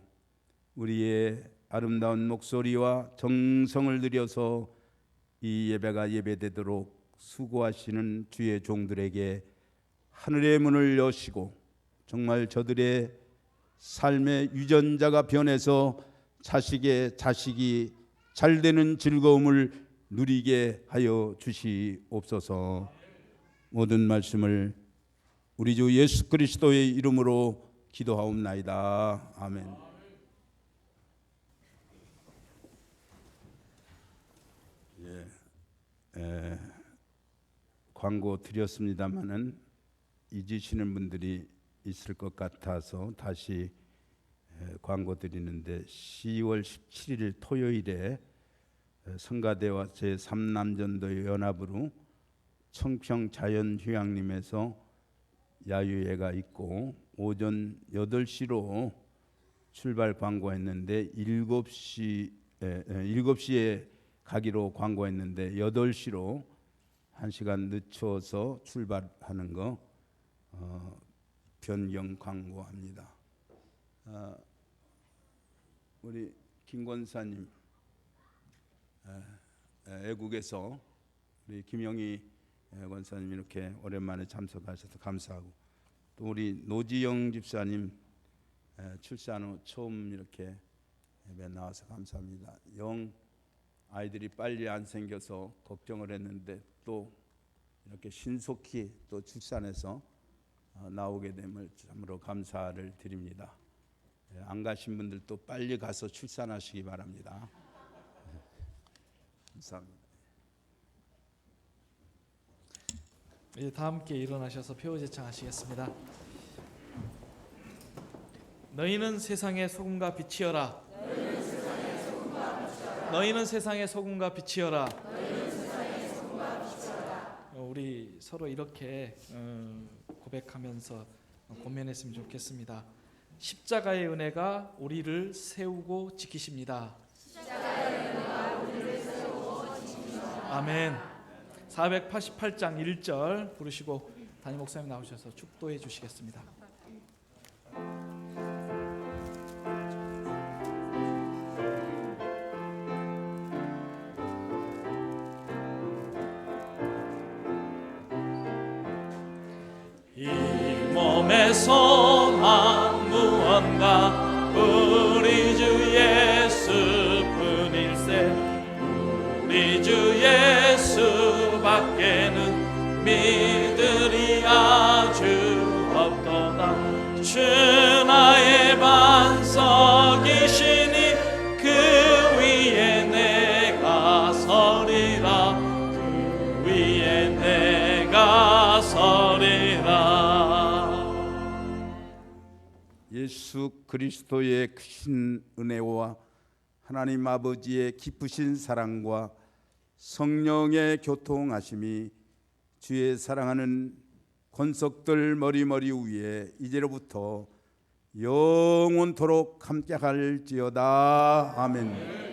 우리의 아름다운 목소리와 정성을 들여서 이 예배가 예배되도록 수고하시는 주의 종들에게 하늘의 문을 여시고 정말 저들의 삶의 유전자가 변해서 자식이 잘되는 즐거움을 누리게 하여 주시옵소서. 모든 말씀을 우리 주 예수 그리스도의 이름으로 기도하옵나이다. 아멘. 광고 드렸습니다마는 잊으시는 분들이 있을 것 같아서 다시 광고 드리는데 10월 17일 토요일에 성가대와 제3남전도 연합으로 청평 자연휴양림에서 야유회가 있고 오전 8시로 출발 광고했는데 7시에 가기로 광고했는데 8시로 1시간 늦춰서 출발하는 거 변경 광고합니다. 우리 김 권사님 애국에서 우리 김영희 권사님 이렇게 오랜만에 참석하셔서 감사하고 또 우리 노지영 집사님 출산 후 처음 이렇게 예배 나와서 감사합니다. 영 아이들이 빨리 안 생겨서 걱정을 했는데 또 이렇게 신속히 또 출산해서 나오게 됨을 참으로 감사를 드립니다. 안 가신 분들도 빨리 가서 출산하시기 바랍니다. 감사합니다. 이제 다 함께 일어나셔서 표제창하시겠습니다. 너희는 세상의 소금과 빛이여라. 너희는 세상의 소금과 빛이여라. 우리 서로 이렇게 고백하면서 고면했으면 좋겠습니다. 십자가의 은혜가 우리를 세우고 지키십니다. 아멘. 488장 1절 부르시고 담임 목사님 나오셔서 축도해 주시겠습니다. 이 몸의 소망 무언가 우리 주 예수뿐일세. 우리 주 예수밖에는 믿으리 아주 없도다. 주 나의 반석이시니 그 위에 내가 서리라. 그 위에 내가 서리라. 예수 그리스도의 크신 은혜와 하나님 아버지의 기쁘신 사랑과 성령의 교통하심이 주의 사랑하는 권속들 머리머리 위에 이제로부터 영원토록 함께할지어다. 아멘.